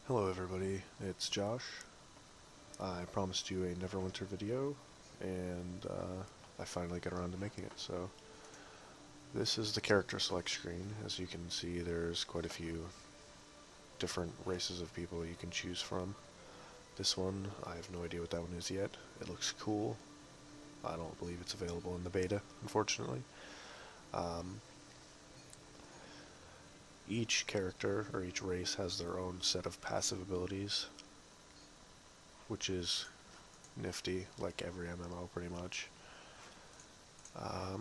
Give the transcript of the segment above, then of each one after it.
Hello everybody, it's Josh. I promised you a Neverwinter video, and I finally got around to making it. So this is the character select screen. As you can see, there's quite a few different races of people you can choose from. This one, I have no idea what that one is yet. It looks cool. I don't believe it's available in the beta, unfortunately. Um, each character, or each race, has their own set of passive abilities, which is nifty, like every MMO pretty much. I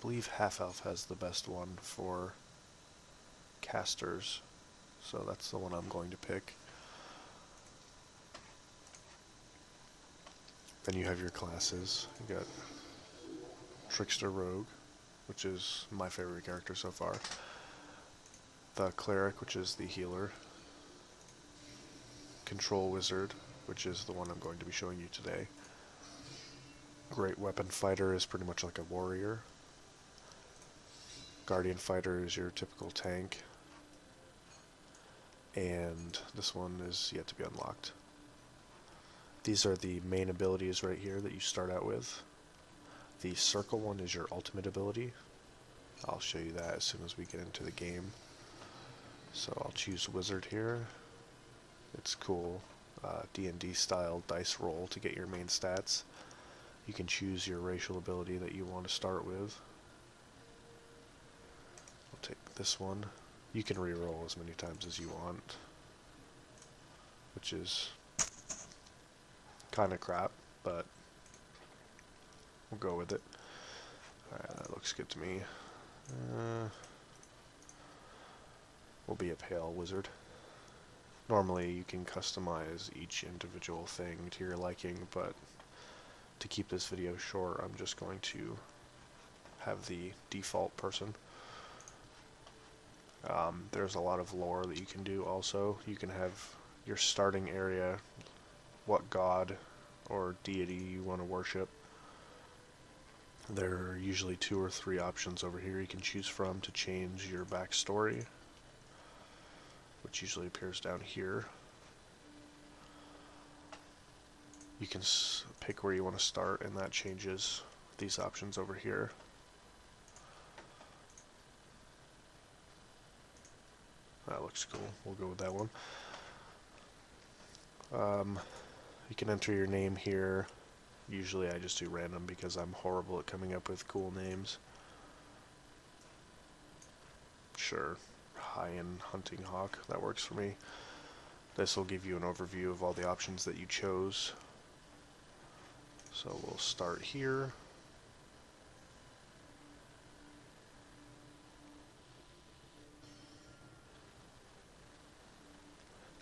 believe Half Elf has the best one for casters, so that's the one I'm going to pick. Then you have your classes. You got Trickster Rogue, which is my favorite character so far. The Cleric, which is the healer. Control Wizard, which is the one I'm going to be showing you today. Great Weapon Fighter is pretty much like a warrior. Guardian Fighter is your typical tank. And this one is yet to be unlocked. These are the main abilities right here that you start out with. The circle one is your ultimate ability. I'll show you that as soon as we get into the game. So I'll choose Wizard here. It's cool. D&D style dice roll to get your main stats. You can choose your racial ability that you want to start with. I'll take this one. You can re-roll as many times as you want, which is kind of crap, but we'll go with it. Alright, that looks good to me. We'll be a pale wizard. Normally you can customize each individual thing to your liking, but to keep this video short, I'm just going to have the default person. There's a lot of lore that you can do also. You can have your starting area, what god or deity you want to worship. There are usually 2 or 3 options over here you can choose from to change your backstory, which usually appears down here. You can pick where you want to start, and that changes these options over here. That looks cool. We'll go with that one. You can enter your name here. Usually I just do random because I'm horrible at coming up with cool names. Sure, High-End Hunting Hawk, that works for me. This will give you an overview of all the options that you chose. So we'll start here.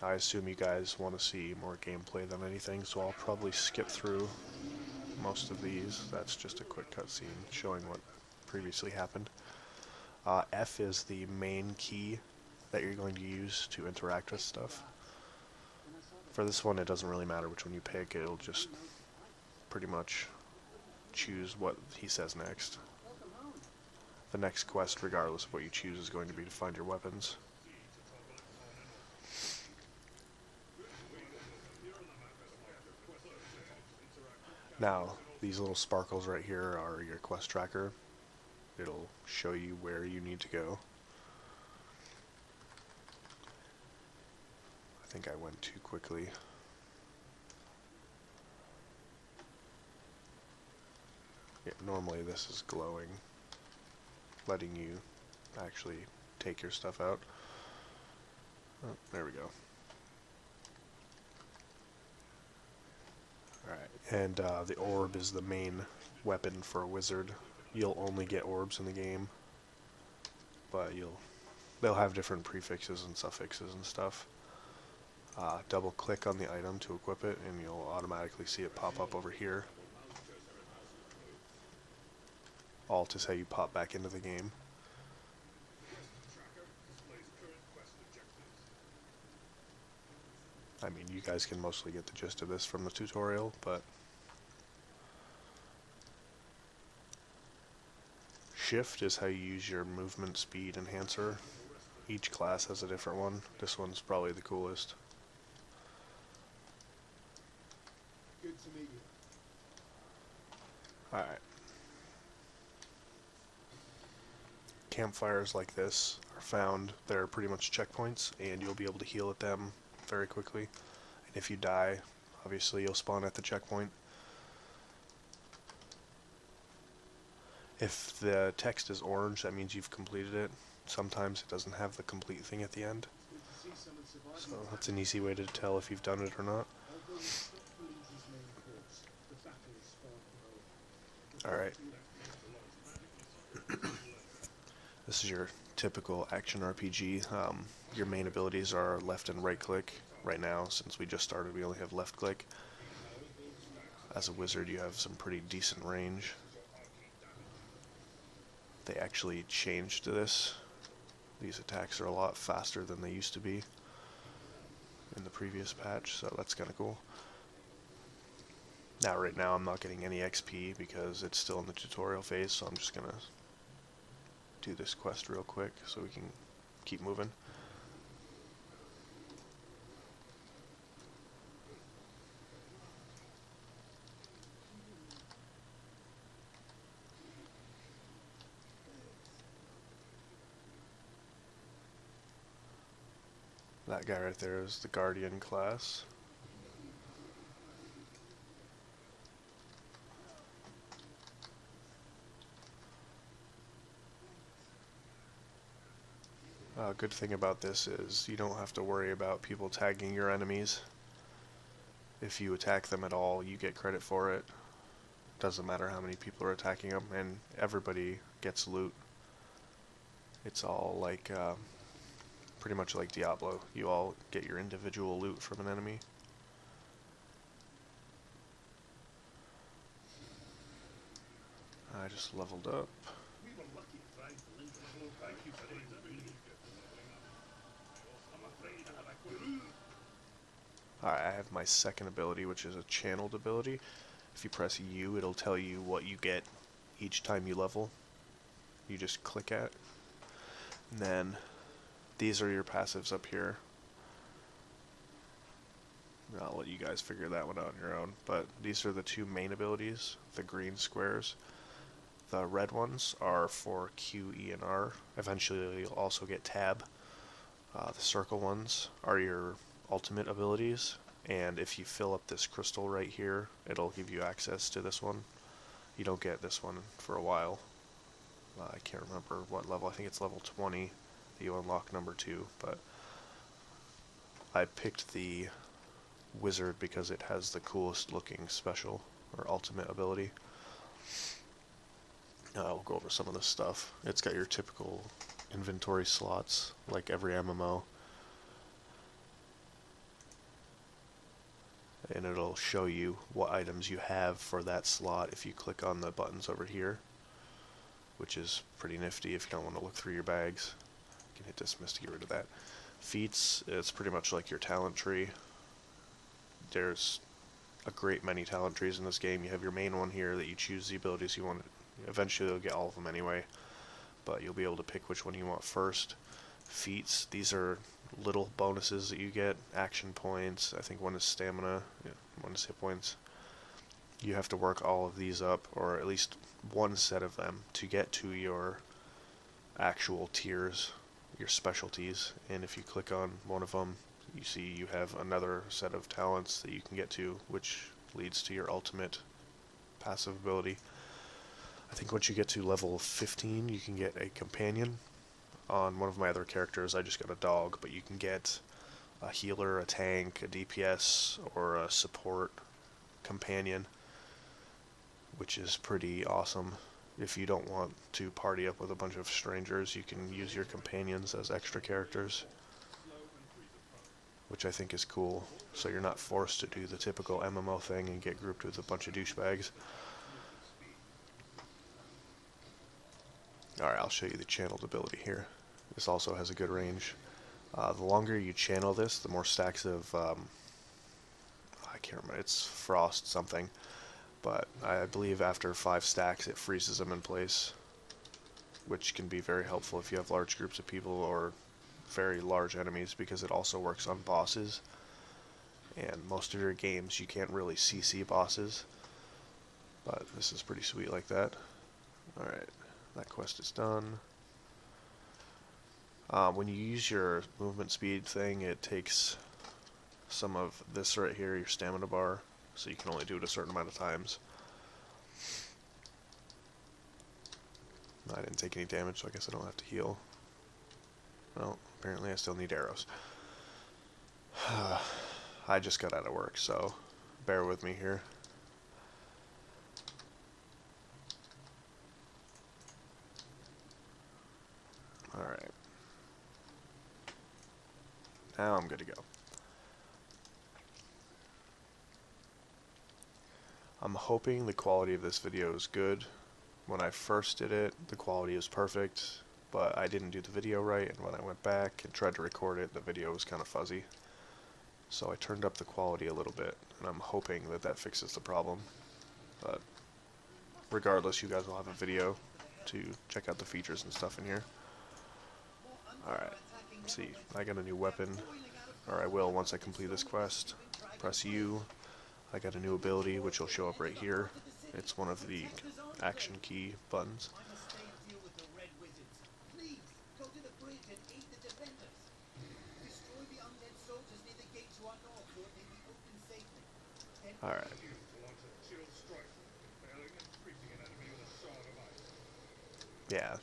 I assume you guys want to see more gameplay than anything, so I'll probably skip through most of these. That's just a quick cutscene showing what previously happened. F is the main key that you're going to use to interact with stuff. For this one, it doesn't really matter which one you pick. It'll just pretty much choose what he says next. The next quest, regardless of what you choose, is going to be to find your weapons. Now, these little sparkles right here are your quest tracker. It'll show you where you need to go. I think I went too quickly. Yeah, normally this is glowing, letting you actually take your stuff out. Oh, there we go. Alright, and the orb is the main weapon for a wizard. You'll only get orbs in the game, but they'll have different prefixes and suffixes and stuff. Double click on the item to equip it and you'll automatically see it pop up over here. Alt is how you pop back into the game. I mean, you guys can mostly get the gist of this from the tutorial, but Shift is how you use your movement speed enhancer. Each class has a different one. This one's probably the coolest. Good to meet you. Alright. Campfires like this are found. They're pretty much checkpoints, and you'll be able to heal at them very quickly. And if you die, obviously you'll spawn at the checkpoint. If the text is orange, that means you've completed it. Sometimes it doesn't have the complete thing at the end. So that's an easy way to tell if you've done it or not. Alright. This is your typical action RPG. Your main abilities are left and right click. Right now, since we just started, we only have left click. As a wizard, you have some pretty decent range. They actually changed this. These attacks are a lot faster than they used to be in the previous patch, so that's kind of cool. Now, right now, I'm not getting any XP because it's still in the tutorial phase, so I'm just gonna do this quest real quick so we can keep moving. That guy right there is the Guardian class. Good thing about this is you don't have to worry about people tagging your enemies. If you attack them at all, you get credit for it. Doesn't matter how many people are attacking them, and everybody gets loot. It's all like pretty much like Diablo. You all get your individual loot from an enemy. I just leveled up. Alright, I have my second ability, which is a channeled ability. If you press U, it'll tell you what you get each time you level. You just click at. And then these are your passives up here. I'll let you guys figure that one out on your own. But these are the two main abilities, the green squares. The red ones are for Q, E, and R. Eventually you'll also get tab. The circle ones are your ultimate abilities, and if you fill up this crystal right here, it'll give you access to this one. You don't get this one for a while. I can't remember what level. I think it's level 20 that you unlock number 2, but I picked the wizard because it has the coolest looking special or ultimate ability. I'll go over some of this stuff. It's got your typical inventory slots like every MMO. And it'll show you what items you have for that slot if you click on the buttons over here, which is pretty nifty if you don't want to look through your bags. You can hit dismiss to get rid of that. Feats, it's pretty much like your talent tree. There's a great many talent trees in this game. You have your main one here that you choose the abilities you want. Eventually you'll get all of them anyway, but you'll be able to pick which one you want first. Feats, these are little bonuses that you get. Action points, I think one is stamina, yeah, one is hit points. You have to work all of these up, or at least one set of them, to get to your actual tiers, your specialties. And if you click on one of them, you see you have another set of talents that you can get to, which leads to your ultimate passive ability. I think once you get to level 15, you can get a companion. On one of my other characters, I just got a dog, but you can get a healer, a tank, a DPS, or a support companion, which is pretty awesome. If you don't want to party up with a bunch of strangers, you can use your companions as extra characters, which I think is cool. So you're not forced to do the typical MMO thing and get grouped with a bunch of douchebags. Alright, I'll show you the channeled ability here. This also has a good range. The longer you channel this, the more stacks of, I can't remember, it's frost something, but I believe after 5 stacks it freezes them in place, which can be very helpful if you have large groups of people or very large enemies because it also works on bosses. And most of your games you can't really CC bosses, but this is pretty sweet like that. Alright, that quest is done. When you use your movement speed thing, it takes some of this right here, your stamina bar, so you can only do it a certain amount of times. I didn't take any damage, so I guess I don't have to heal. Well, apparently I still need arrows. I just got out of work, so bear with me here. Alright. Now I'm good to go. I'm hoping the quality of this video is good. When I first did it, the quality was perfect, but I didn't do the video right, and when I went back and tried to record it, the video was kind of fuzzy. So I turned up the quality a little bit, and I'm hoping that that fixes the problem. But regardless, you guys will have a video to check out the features and stuff in here. Alright, let's see, I got a new weapon, or I will once I complete this quest. Press U. I got a new ability which will show up right here. It's one of the action key buttons. Alright. Yeah,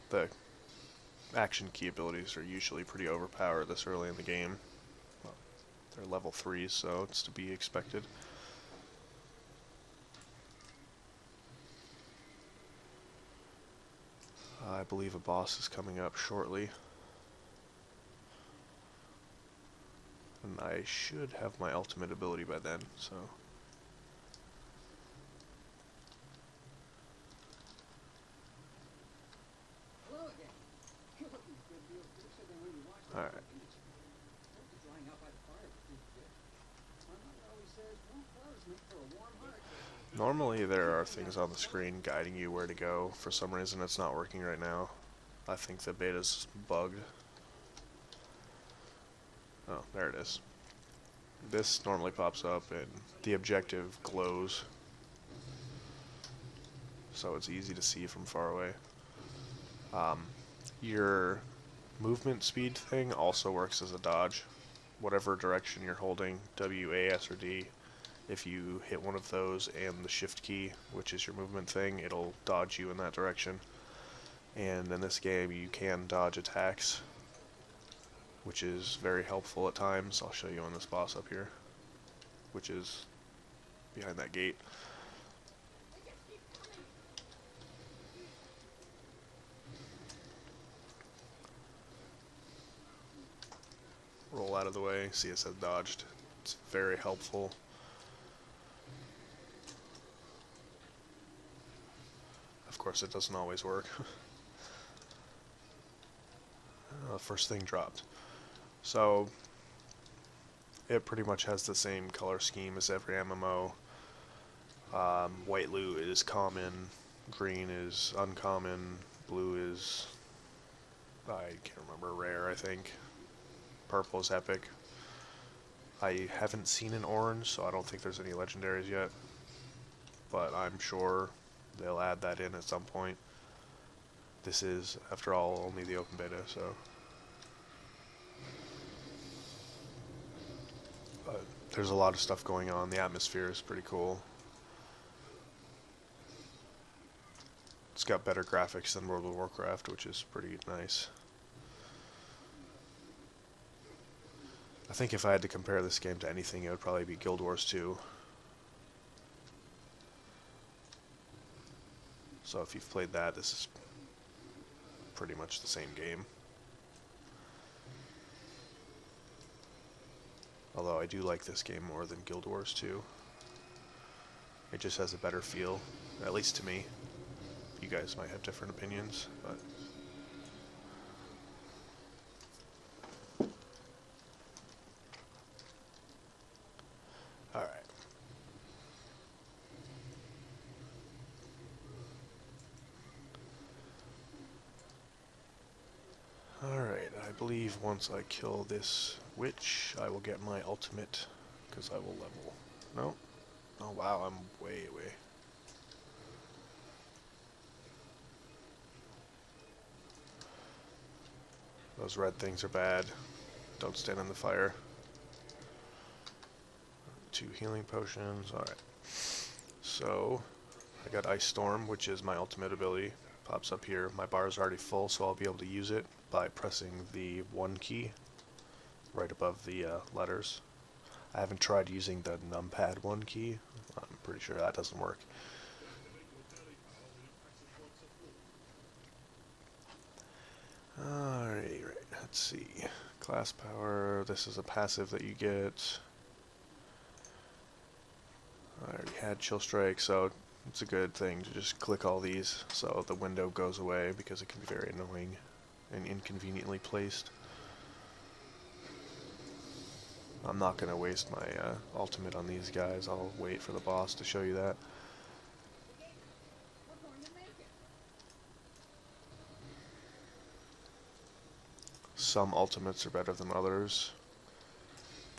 the action key abilities are usually pretty overpowered this early in the game. Well, they're level 3s, so it's to be expected. I believe a boss is coming up shortly. And I should have my ultimate ability by then, so... Alright. Normally there are things on the screen guiding you where to go. For some reason it's not working right now. I think the beta's bugged. Oh, there it is. This normally pops up and the objective glows, so it's easy to see from far away. Your movement speed thing also works as a dodge. Whatever direction you're holding, W, A, S, or D, if you hit one of those and the shift key, which is your movement thing, it'll dodge you in that direction. And in this game you can dodge attacks, which is very helpful at times. I'll show you on this boss up here, which is behind that gate. Roll out of the way, see it says dodged. It's very helpful. Of course it doesn't always work. First thing dropped. So it pretty much has the same color scheme as every MMO. White loot is common, green is uncommon, blue is, I can't remember, rare I think. Purple is epic. I haven't seen an orange, so I don't think there's any legendaries yet, but I'm sure they'll add that in at some point. This is, after all, only the open beta, so... But there's a lot of stuff going on. The atmosphere is pretty cool. It's got better graphics than World of Warcraft, which is pretty nice. I think if I had to compare this game to anything, it would probably be Guild Wars 2. So if you've played that, this is pretty much the same game. Although I do like this game more than Guild Wars 2. It just has a better feel, at least to me. You guys might have different opinions, but... Alright. Alright, I believe once I kill this witch, I will get my ultimate, because I will level. No? Oh wow, I'm way away. Those red things are bad. Don't stand in the fire. 2 healing potions, alright. So, I got Ice Storm, which is my ultimate ability. Pops up here. My bar is already full, so I'll be able to use it by pressing the 1 key right above the letters. I haven't tried using the numpad 1 key. I'm pretty sure that doesn't work. Alright, let's see. Class power, this is a passive that you get. I already had Chill Strike, so it's a good thing to just click all these so the window goes away, because it can be very annoying and inconveniently placed. I'm not going to waste my ultimate on these guys. I'll wait for the boss to show you that. Some ultimates are better than others.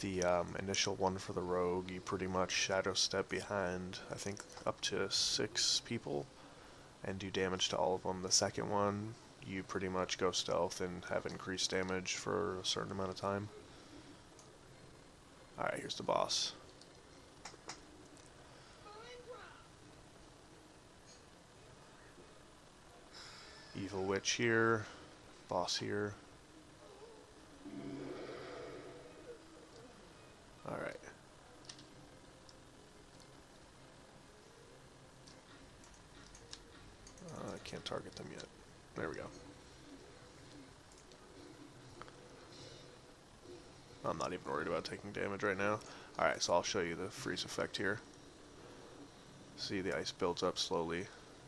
The initial one for the rogue, you pretty much shadow step behind, I think, up to 6 people and do damage to all of them. The second one, you pretty much go stealth and have increased damage for a certain amount of time. Alright, here's the boss. Evil witch here, boss here. Alright. I can't target them yet. There we go. I'm not even worried about taking damage right now. Alright, so I'll show you the freeze effect here. See, the ice builds up slowly,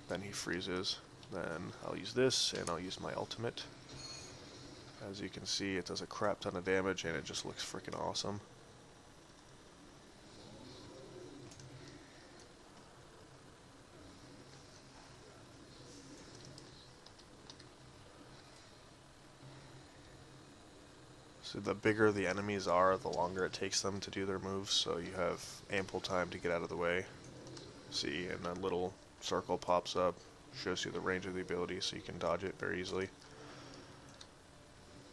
then he freezes. Then I'll use this, and I'll use my ultimate. As you can see, it does a crap ton of damage, and it just looks freaking awesome. So the bigger the enemies are, the longer it takes them to do their moves, so you have ample time to get out of the way. See, and a little circle pops up, shows you the range of the ability, so you can dodge it very easily.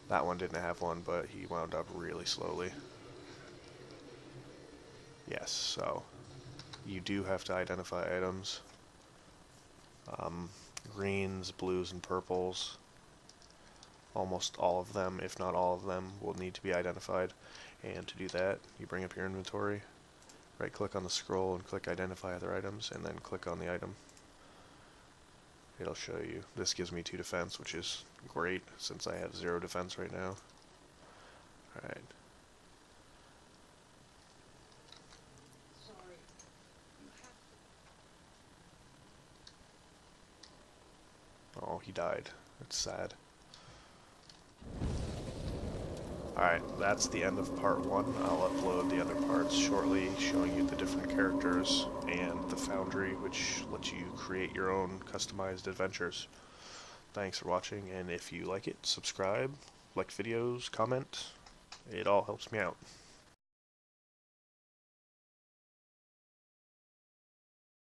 That one didn't have one, but he wound up really slowly. Yes, so you do have to identify items. Greens, blues, and purples. Almost all of them, if not all of them, will need to be identified. And to do that, you bring up your inventory, right click on the scroll and click identify other items, and then click on the item. It'll show you. This gives me 2 defense, which is great since I have 0 defense right now. Alright. Oh, he died. That's sad. Alright, that's the end of part 1. I'll upload the other parts shortly, showing you the different characters and the foundry, which lets you create your own customized adventures. Thanks for watching, and if you like it, subscribe, like videos, comment. It all helps me out.